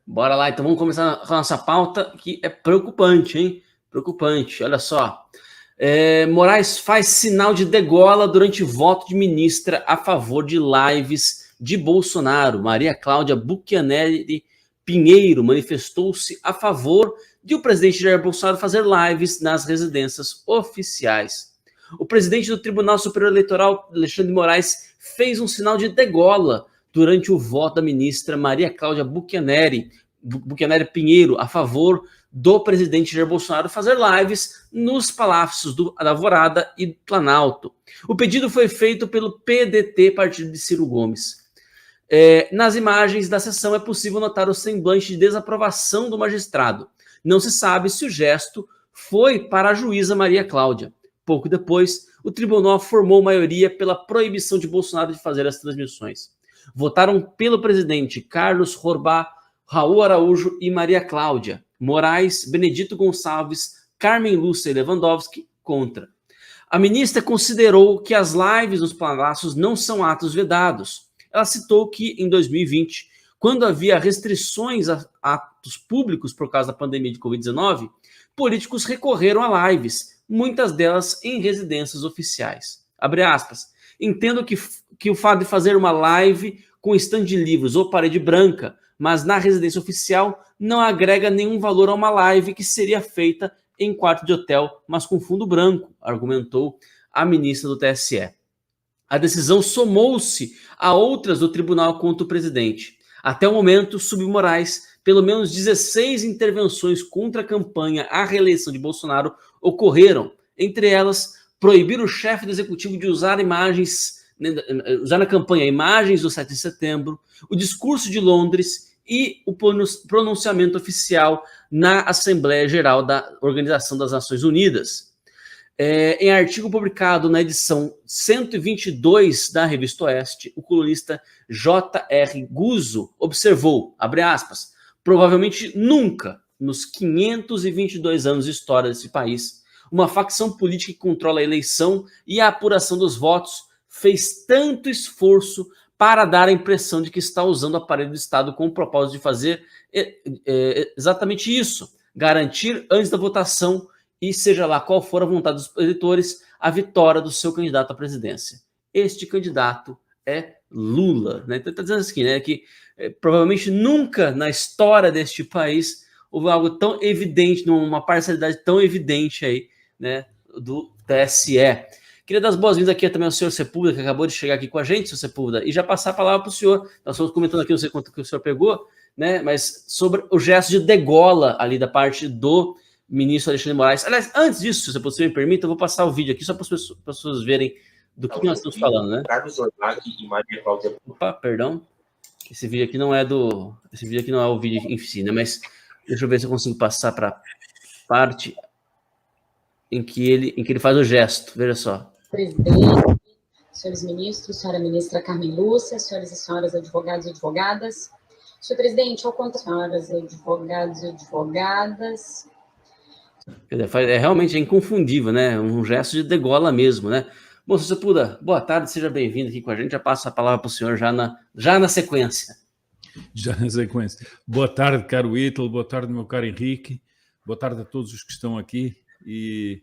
Bora lá, então vamos começar com a nossa pauta, que é preocupante, hein? Preocupante, olha só. Moraes faz sinal de degola durante voto de ministra a favor de lives de Bolsonaro. Maria Cláudia Buchianelli Pinheiro manifestou-se a favor de o presidente Jair Bolsonaro fazer lives nas residências oficiais. O presidente do Tribunal Superior Eleitoral, Alexandre de Moraes, fez um sinal de degola durante o voto da ministra Maria Cláudia Buchianelli Pinheiro a favor do presidente Jair Bolsonaro fazer lives nos palácios da Alvorada e do Planalto. O pedido foi feito pelo PDT, partido de Ciro Gomes. Nas imagens da sessão é possível notar o semblante de desaprovação do magistrado. Não se sabe se o gesto foi para a juíza Maria Cláudia. Pouco depois, o tribunal formou maioria pela proibição de Bolsonaro de fazer as transmissões. Votaram pelo presidente Carlos Horbá, Raul Araújo e Maria Cláudia, Moraes, Benedito Gonçalves, Carmen Lúcia e Lewandowski contra. A ministra considerou que as lives nos palácios não são atos vedados. Ela citou que, em 2020, quando havia restrições a atos públicos por causa da pandemia de Covid-19, políticos recorreram a lives, muitas delas em residências oficiais. Abre aspas. Entendo que o fato de fazer uma live com estande de livros ou parede branca, mas na residência oficial não agrega nenhum valor a uma live que seria feita em quarto de hotel, mas com fundo branco, argumentou a ministra do TSE. A decisão somou-se a outras do tribunal contra o presidente. Até o momento, sob Moraes, pelo menos 16 intervenções contra a campanha à reeleição de Bolsonaro ocorreram, entre elas proibir o chefe do executivo de usar na campanha imagens do 7 de setembro, o discurso de Londres e o pronunciamento oficial na Assembleia Geral da Organização das Nações Unidas. Em artigo publicado na edição 122 da Revista Oeste, o colunista J.R. Guzzo observou, abre aspas, provavelmente nunca, nos 522 anos de história desse país, uma facção política que controla a eleição e a apuração dos votos fez tanto esforço para dar a impressão de que está usando o aparelho do Estado com o propósito de fazer exatamente isso, garantir antes da votação e seja lá qual for a vontade dos eleitores, a vitória do seu candidato à presidência. Este candidato é Lula. Né? Então, está dizendo assim, né, que provavelmente nunca na história deste país houve algo tão evidente, uma parcialidade tão evidente aí, né, do TSE. Queria dar as boas-vindas aqui também ao senhor Sepúlveda, que acabou de chegar aqui com a gente, senhor Sepúlveda, e já passar a palavra para o senhor. Nós estamos comentando aqui, não sei quanto que o senhor pegou, né, mas sobre o gesto de degola ali da parte do ministro Alexandre de Moraes. Aliás, antes disso, se você me permite, eu vou passar o vídeo aqui só para as pessoas verem do que nós estamos falando, né? Carlos Horbá e Maria Cláudia. Opa, perdão. Esse vídeo aqui não é o vídeo em si, né? Mas deixa eu ver se eu consigo passar para a parte em que ele faz o gesto. Veja só. Presidente, senhores ministros, senhora ministra Carmen Lúcia, senhores e senhoras advogados e advogadas. Senhor presidente, ao contra senhoras advogados e advogadas. Realmente inconfundível, né? Um gesto de degola mesmo, né? Bom, se você puder, boa tarde, seja bem-vindo aqui com a gente. Já passo a palavra para o senhor já na sequência. Já na sequência. Boa tarde, caro Ítalo, boa tarde, meu caro Henrique, boa tarde a todos os que estão aqui. E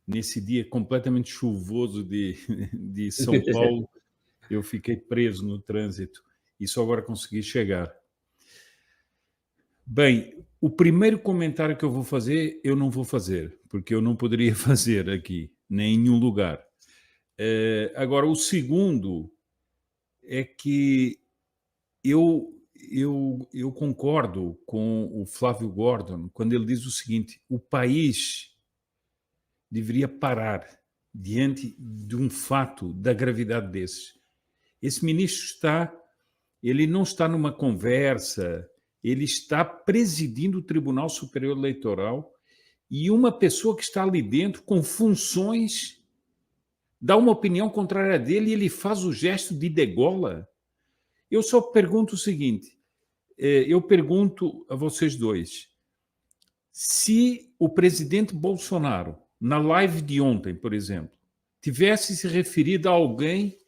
nesse dia completamente chuvoso de São Paulo, eu fiquei preso no trânsito e só agora consegui chegar. Bem, o primeiro comentário que eu vou fazer, eu não vou fazer, porque eu não poderia fazer aqui, nem em nenhum lugar. Agora, o segundo é que eu concordo com o Flávio Gordon quando ele diz o seguinte: o país deveria parar diante de um fato da gravidade desses. Esse ministro ele não está numa conversa, ele está presidindo o Tribunal Superior Eleitoral e uma pessoa que está ali dentro com funções dá uma opinião contrária dele e ele faz o gesto de degola. Eu só pergunto o seguinte, eu pergunto a vocês dois, se o presidente Bolsonaro, na live de ontem, por exemplo, tivesse se referido a alguém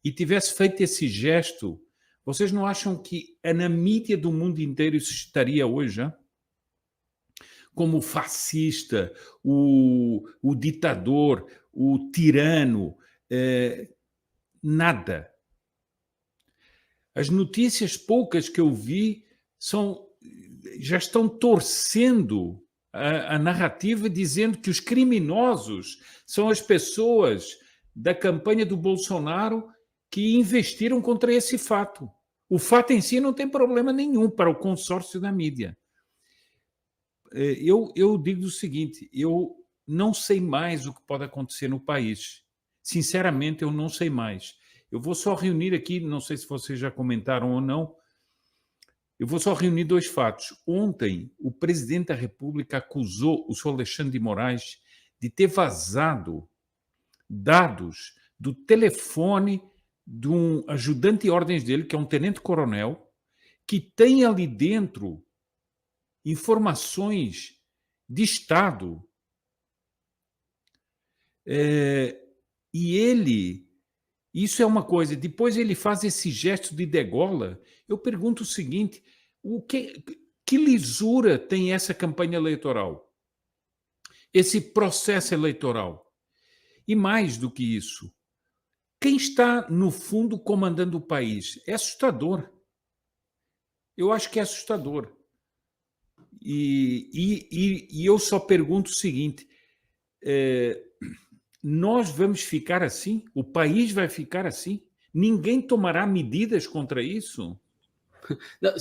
e tivesse feito esse gesto, Vocês não acham que na mídia do mundo inteiro isso estaria hoje, já? Como o fascista, o ditador, o tirano, nada. As notícias poucas que eu vi já estão torcendo a narrativa, dizendo que os criminosos são as pessoas da campanha do Bolsonaro que investiram contra esse fato. O fato em si não tem problema nenhum para o consórcio da mídia. Eu digo o seguinte, eu não sei mais o que pode acontecer no país. Sinceramente, eu não sei mais. Eu vou só reunir aqui, não sei se vocês já comentaram ou não, eu vou só reunir 2 fatos. Ontem, o presidente da República acusou o senhor Alexandre de Moraes de ter vazado dados do telefone de um ajudante de ordens dele, que é um tenente-coronel, que tem ali dentro informações de Estado. E ele... Isso é uma coisa. Depois ele faz esse gesto de degola. Eu pergunto o seguinte, que lisura tem essa campanha eleitoral? Esse processo eleitoral? E mais do que isso, quem está, no fundo, comandando o país? É assustador. Eu acho que é assustador. E eu só pergunto o seguinte... nós vamos ficar assim? O país vai ficar assim? Ninguém tomará medidas contra isso? Não,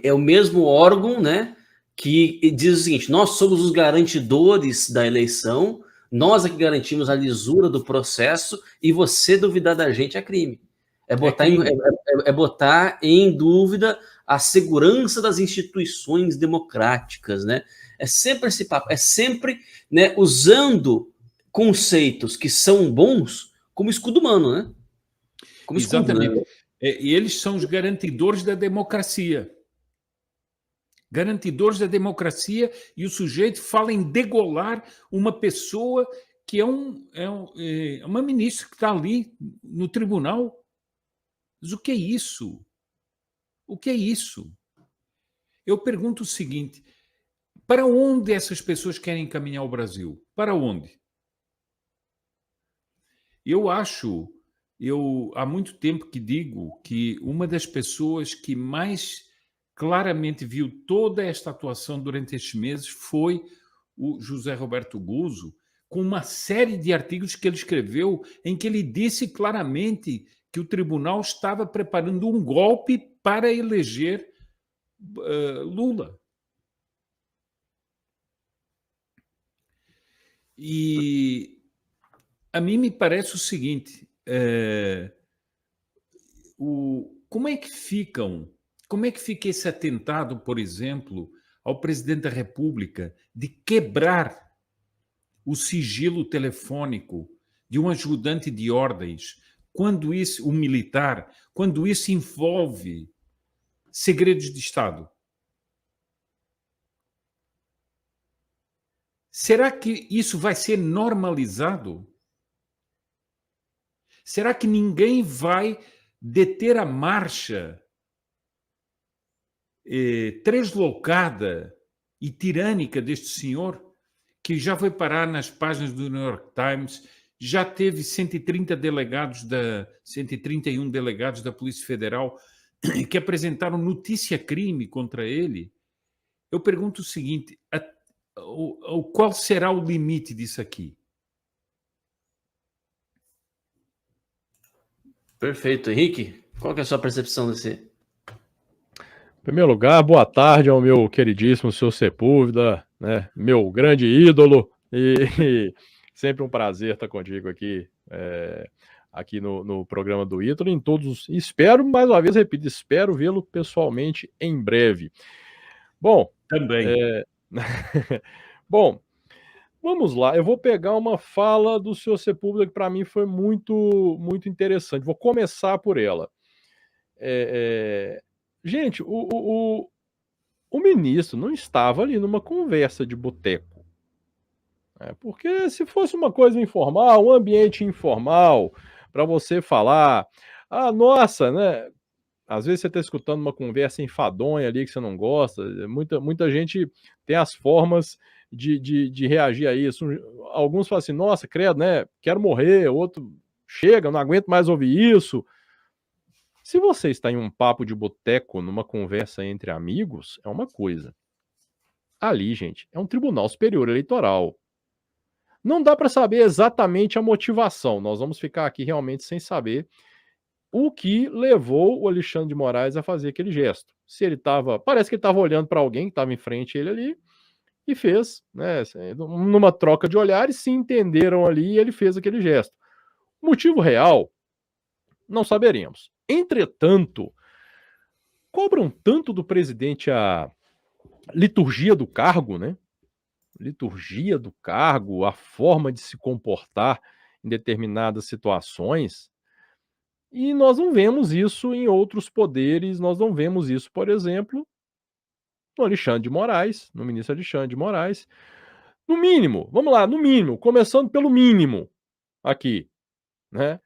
é o mesmo órgão, né, que diz o seguinte, nós somos os garantidores da eleição, nós é que garantimos a lisura do processo e você duvidar da gente é crime. É botar em dúvida a segurança das instituições democráticas, né? É sempre esse papo, é sempre, né, usando conceitos que são bons como escudo humano, né? Como Exatamente. Escudo, né? E eles são os garantidores da democracia. Garantidores da democracia, e o sujeito fala em degolar uma pessoa que é uma ministra que está ali no tribunal. Mas o que é isso? O que é isso? Eu pergunto o seguinte, para onde essas pessoas querem encaminhar o Brasil? Para onde? Eu há muito tempo que digo que uma das pessoas que mais claramente viu toda esta atuação durante estes meses foi o José Roberto Guzzo, com uma série de artigos que ele escreveu em que ele disse claramente que o tribunal estava preparando um golpe para eleger Lula. E a mim me parece o seguinte, como é que fica esse atentado, por exemplo, ao presidente da República de quebrar o sigilo telefônico de um ajudante de ordens, um militar, quando isso envolve segredos de Estado? Será que isso vai ser normalizado? Será que ninguém vai deter a marcha translocada e tirânica deste senhor, que já foi parar nas páginas do New York Times, já teve 131 delegados da Polícia Federal que apresentaram notícia-crime contra ele? Eu pergunto o seguinte, qual será o limite disso aqui? Perfeito. Henrique, qual que é a sua percepção desse? Em primeiro lugar, boa tarde ao meu queridíssimo senhor Sepúlveda, né, meu grande ídolo, e sempre um prazer estar contigo aqui, aqui no programa do Ítalo, em todos, espero, mais uma vez, repito, espero vê-lo pessoalmente em breve. Bom, também. Bom, vamos lá, eu vou pegar uma fala do senhor Sepúlveda que para mim foi muito, muito interessante, vou começar por ela. Gente, o ministro não estava ali numa conversa de boteco. Porque se fosse uma coisa informal, um ambiente informal, para você falar, Nossa, né? Às vezes você está escutando uma conversa enfadonha ali que você não gosta. Muita gente tem as formas de reagir a isso. Alguns falam assim, nossa, credo, né? Quero morrer. Outro, chega, não aguento mais ouvir isso. Se você está em um papo de boteco, numa conversa entre amigos, é uma coisa. Ali, gente, é um Tribunal Superior Eleitoral. Não dá para saber exatamente a motivação. Nós vamos ficar aqui realmente sem saber o que levou o Alexandre de Moraes a fazer aquele gesto. Se ele estava, parece que ele estava olhando para alguém que estava em frente a ele ali e fez, né, numa troca de olhares, se entenderam ali e ele fez aquele gesto. O motivo real, não saberemos. Entretanto, cobram tanto do presidente a liturgia do cargo, né? Liturgia do cargo, a forma de se comportar em determinadas situações. E nós não vemos isso em outros poderes, nós não vemos isso, por exemplo, no Alexandre de Moraes, no ministro Alexandre de Moraes. No mínimo, vamos lá, no mínimo, começando pelo mínimo aqui, né?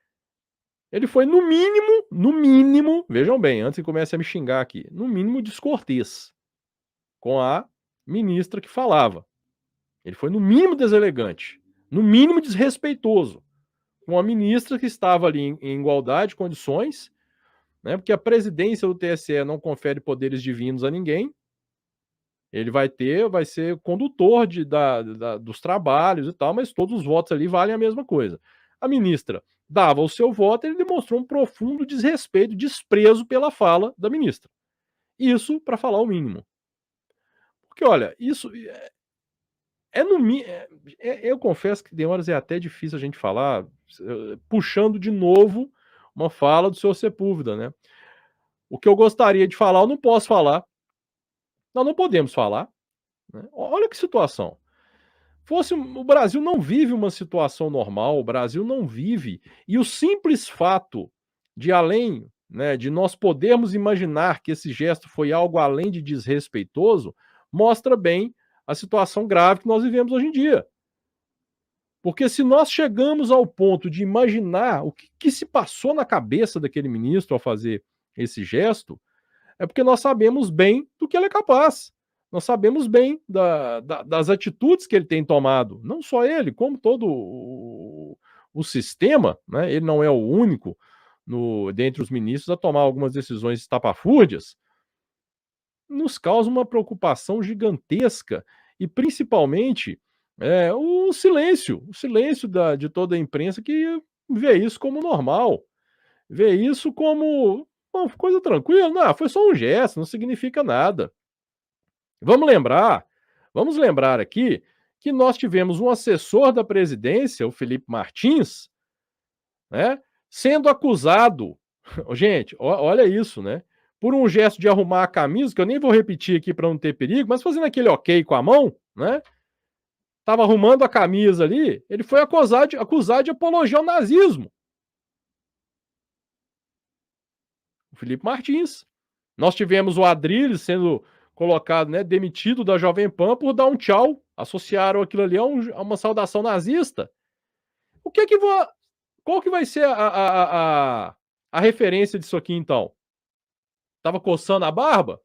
Ele foi no mínimo, vejam bem, antes que comece a me xingar aqui, no mínimo descortês com a ministra que falava. Ele foi no mínimo deselegante, no mínimo desrespeitoso com a ministra que estava ali em igualdade de condições, né? Porque a presidência do TSE não confere poderes divinos a ninguém. Ele vai ser condutor dos trabalhos e tal, mas todos os votos ali valem a mesma coisa. A ministra dava o seu voto, ele demonstrou um profundo desrespeito, desprezo pela fala da ministra. Isso para falar o mínimo. Porque, olha, isso eu confesso que de horas é até difícil a gente falar, puxando de novo uma fala do senhor Sepúlveda, né? O que eu gostaria de falar, eu não posso falar. Nós não podemos falar. Né? Olha que situação. O Brasil não vive uma situação normal, o Brasil não vive. E o simples fato de além, né, de nós podermos imaginar que esse gesto foi algo além de desrespeitoso, mostra bem a situação grave que nós vivemos hoje em dia. Porque se nós chegamos ao ponto de imaginar o que se passou na cabeça daquele ministro ao fazer esse gesto, é porque nós sabemos bem do que ele é capaz. Nós sabemos bem das atitudes que ele tem tomado. Não só ele, como todo o sistema, né? Ele não é o único dentre os ministros a tomar algumas decisões estapafúrdias. Nos causa uma preocupação gigantesca e, principalmente, o silêncio de toda a imprensa que vê isso como normal, vê isso como uma coisa tranquila. Não, foi só um gesto, não significa nada. Vamos lembrar aqui que nós tivemos um assessor da presidência, o Felipe Martins, né, sendo acusado, gente, olha isso, né, por um gesto de arrumar a camisa, que eu nem vou repetir aqui para não ter perigo, mas fazendo aquele ok com a mão, né, estava arrumando a camisa ali, ele foi acusado de apologia ao nazismo. O Felipe Martins. Nós tivemos o Adrilles sendo colocado, né, demitido da Jovem Pan por dar um tchau. Associaram aquilo ali a uma saudação nazista. Qual que vai ser a referência disso aqui, então? Tava coçando a barba?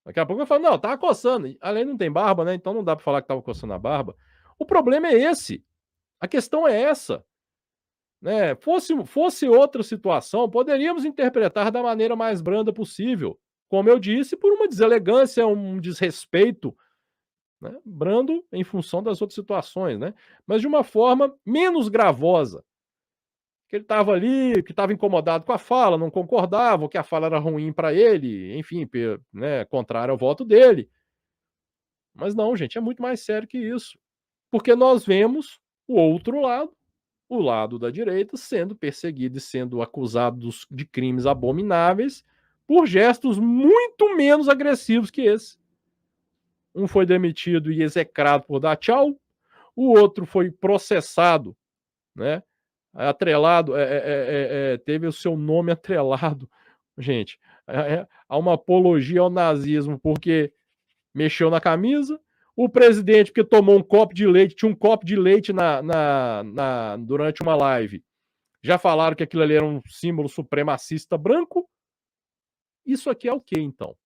Daqui a pouco eu falo, não, tava coçando. Além não tem barba, né? Então não dá para falar que tava coçando a barba. O problema é esse. A questão é essa. Né? Fosse outra situação, poderíamos interpretar da maneira mais branda possível. Como eu disse, por uma deselegância, um desrespeito, né? Brando em função das outras situações, né? Mas de uma forma menos gravosa. Que ele estava ali, que estava incomodado com a fala, não concordava, que a fala era ruim para ele, enfim, né, contrário ao voto dele. Mas não, gente, é muito mais sério que isso. Porque nós vemos o outro lado, o lado da direita, sendo perseguido e sendo acusado de crimes abomináveis por gestos muito menos agressivos que esse. Um foi demitido e execrado por dar tchau, o outro foi processado, né? Atrelado, teve o seu nome atrelado, gente, a uma apologia ao nazismo porque mexeu na camisa. O presidente, porque tomou um copo de leite, tinha um copo de leite durante uma live, Já falaram que aquilo ali era um símbolo supremacista branco. Isso aqui é o quê, então?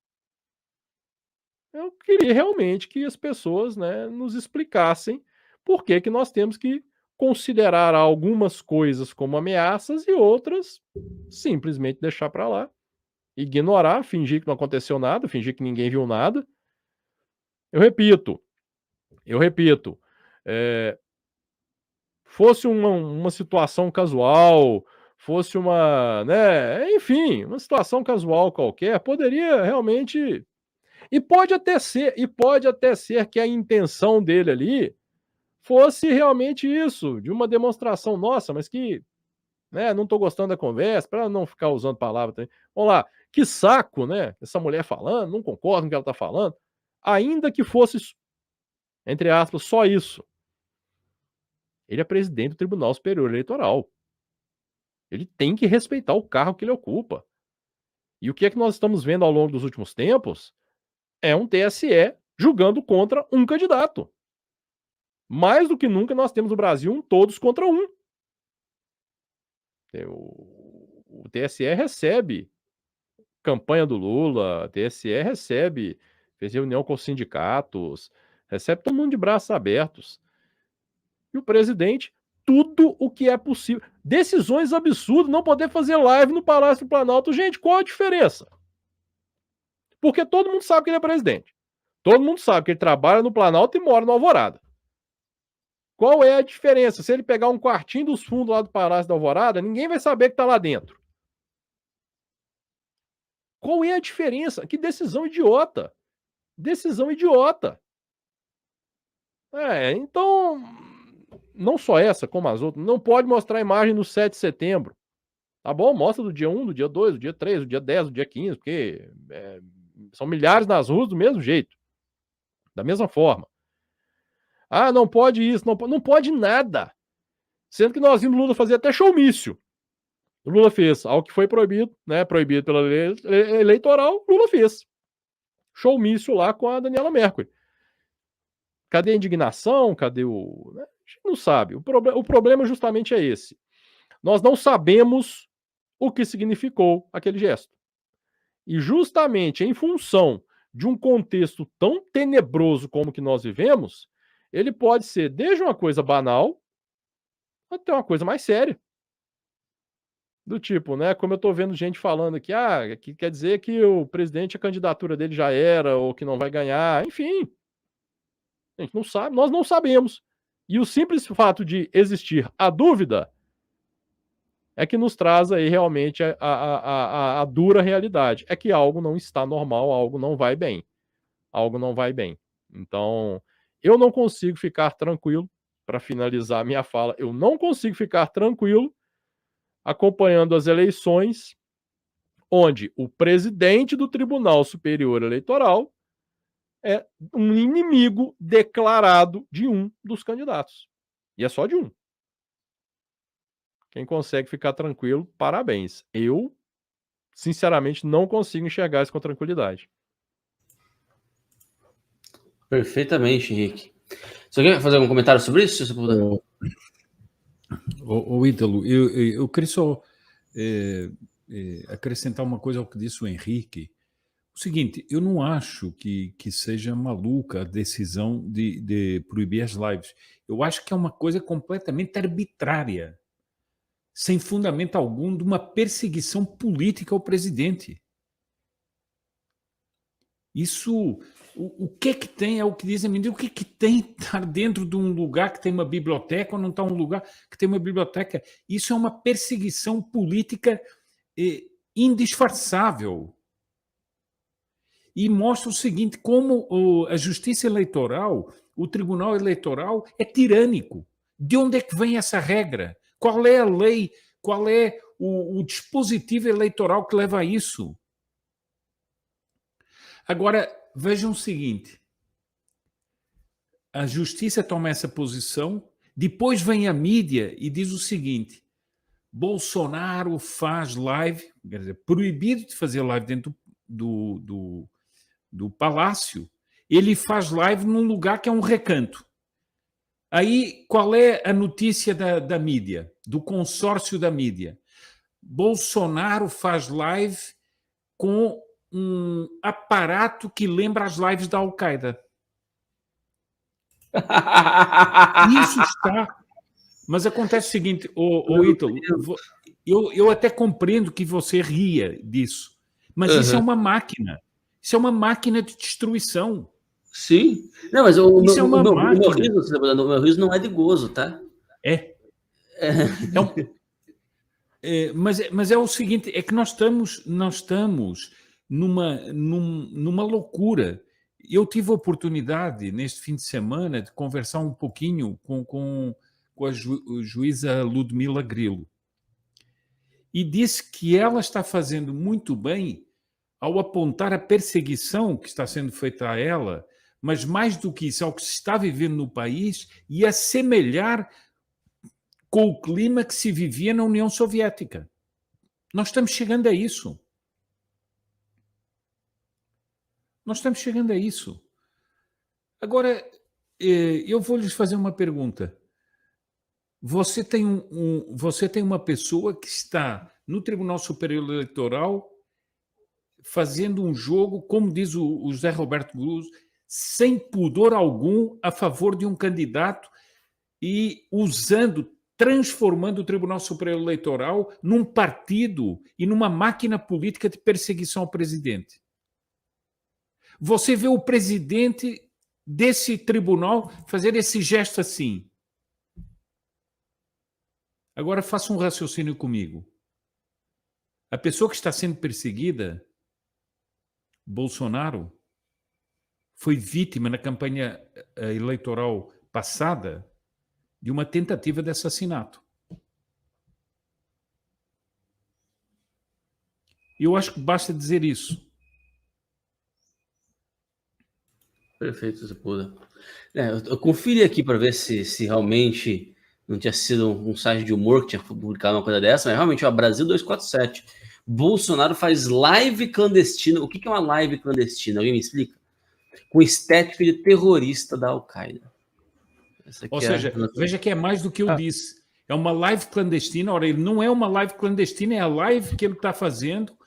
Eu queria realmente que as pessoas, né, nos explicassem por que que nós temos que considerar algumas coisas como ameaças e outras simplesmente deixar para lá, ignorar, fingir que não aconteceu nada, fingir que ninguém viu nada. Eu repito, fosse uma situação casual, fosse uma, né, enfim, uma situação casual qualquer, poderia realmente. E pode até ser que a intenção dele ali fosse realmente isso, de uma demonstração nossa, mas que, né, não estou gostando da conversa, para não ficar usando palavra também. Vamos lá, que saco, né? Essa mulher falando, não concordo com o que ela está falando. Ainda que fosse, entre aspas, só isso. Ele é presidente do Tribunal Superior Eleitoral. Ele tem que respeitar o cargo que ele ocupa. E o que é que nós estamos vendo ao longo dos últimos tempos? É um TSE julgando contra um candidato. Mais do que nunca nós temos no Brasil um todos contra um. O TSE recebe campanha do Lula, o TSE recebe, fez reunião com os sindicatos, recebe todo mundo de braços abertos. E o presidente, tudo o que é possível. Decisões absurdas, não poder fazer live no Palácio do Planalto. Gente, qual a diferença? Porque todo mundo sabe que ele é presidente. Todo mundo sabe que ele trabalha no Planalto e mora no Alvorada. Qual é a diferença? Se ele pegar um quartinho dos fundos lá do Palácio da Alvorada, ninguém vai saber que está lá dentro. Qual é a diferença? Que decisão idiota. Decisão idiota. Então, não só essa, como as outras, não pode mostrar a imagem do 7 de setembro. Tá bom? Mostra do dia 1, do dia 2, do dia 3, do dia 10, do dia 15, porque são milhares nas ruas do mesmo jeito. Da mesma forma. Ah, não pode isso, não pode nada. Sendo que nós vimos Lula fazer até showmício. O Lula fez algo que foi proibido, né? Proibido pela lei eleitoral, Lula fez. Showmício lá com a Daniela Mercury. Cadê a indignação? Cadê o. Né? A gente não sabe. O problema justamente é esse. Nós não sabemos o que significou aquele gesto. E justamente em função de um contexto tão tenebroso como que nós vivemos, ele pode ser desde uma coisa banal até uma coisa mais séria. Do tipo, né, como eu tô vendo gente falando aqui, que quer dizer que o presidente, a candidatura dele já era, ou que não vai ganhar, enfim. A gente não sabe, nós não sabemos. E o simples fato de existir a dúvida é que nos traz aí realmente a dura realidade. É que algo não está normal, algo não vai bem. Algo não vai bem. Então, eu não consigo ficar tranquilo, para finalizar a minha fala, eu não consigo ficar tranquilo acompanhando as eleições onde o presidente do Tribunal Superior Eleitoral é um inimigo declarado de um dos candidatos. E é só de um. Quem consegue ficar tranquilo, parabéns. Eu, sinceramente, não consigo enxergar isso com tranquilidade. Perfeitamente, Henrique. Você quer fazer algum comentário sobre isso? Se você puder? O Ítalo, eu queria só acrescentar uma coisa ao que disse o Henrique. O seguinte, eu não acho que seja maluca a decisão de proibir as lives. Eu acho que é uma coisa completamente arbitrária, sem fundamento algum, de uma perseguição política ao presidente. Isso, o que é que tem, é o que dizem, o que é que tem estar dentro de um lugar que tem uma biblioteca ou não está um lugar que tem uma biblioteca? Isso é uma perseguição política indisfarçável. E mostra o seguinte, como a justiça eleitoral, o tribunal eleitoral é tirânico. De onde é que vem essa regra? Qual é a lei? Qual é o dispositivo eleitoral que leva a isso? Agora, vejam o seguinte. A justiça toma essa posição, depois vem a mídia e diz o seguinte, Bolsonaro faz live, quer dizer, proibido de fazer live dentro do palácio, ele faz live num lugar que é um recanto. Aí, qual é a notícia da mídia, do consórcio da mídia? Bolsonaro faz live com um aparato que lembra as lives da Al-Qaeda. Isso está... Mas acontece o seguinte, Ítalo, eu até compreendo que você ria disso, mas isso é uma máquina. Isso é uma máquina de destruição. Sim. Não, mas o Isso é uma meu máquina. riso não é de gozo, tá? Mas é o seguinte, é que nós estamos numa loucura. Eu tive a oportunidade, neste fim de semana, de conversar um pouquinho com a juíza Ludmila Grilo. E disse que ela está fazendo muito bem ao apontar a perseguição que está sendo feita a ela, mas mais do que isso, ao que se está vivendo no país e assemelhar com o clima que se vivia na União Soviética. Nós estamos chegando a isso. Nós estamos chegando a isso. Agora, eu vou lhes fazer uma pergunta. Você tem uma pessoa que está no Tribunal Superior Eleitoral fazendo um jogo, como diz o José Roberto Cruz, sem pudor algum a favor de um candidato e transformando o Tribunal Superior Eleitoral num partido e numa máquina política de perseguição ao presidente. Você vê o presidente desse tribunal fazer esse gesto assim. Agora faça um raciocínio comigo. A pessoa que está sendo perseguida, Bolsonaro, foi vítima na campanha eleitoral passada de uma tentativa de assassinato. Eu acho que basta dizer isso. Perfeito, Sepúlveda. Eu conferi aqui para ver se realmente não tinha sido um site de humor que tinha publicado uma coisa dessa, mas realmente, Brasil 247. Bolsonaro faz live clandestina. O que é uma live clandestina? Alguém me explica? Com estética de terrorista da Al-Qaeda. Ou seja, veja que é mais do que eu disse. É uma live clandestina. Ora, ele não é uma live clandestina, é a live que ele está fazendo,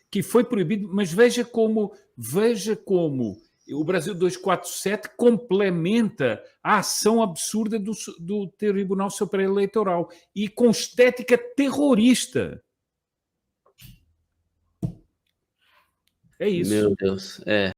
que foi proibido. Mas veja como o Brasil 247 complementa a ação absurda do Tribunal Superior Eleitoral e com estética terrorista. É isso. Meu Deus,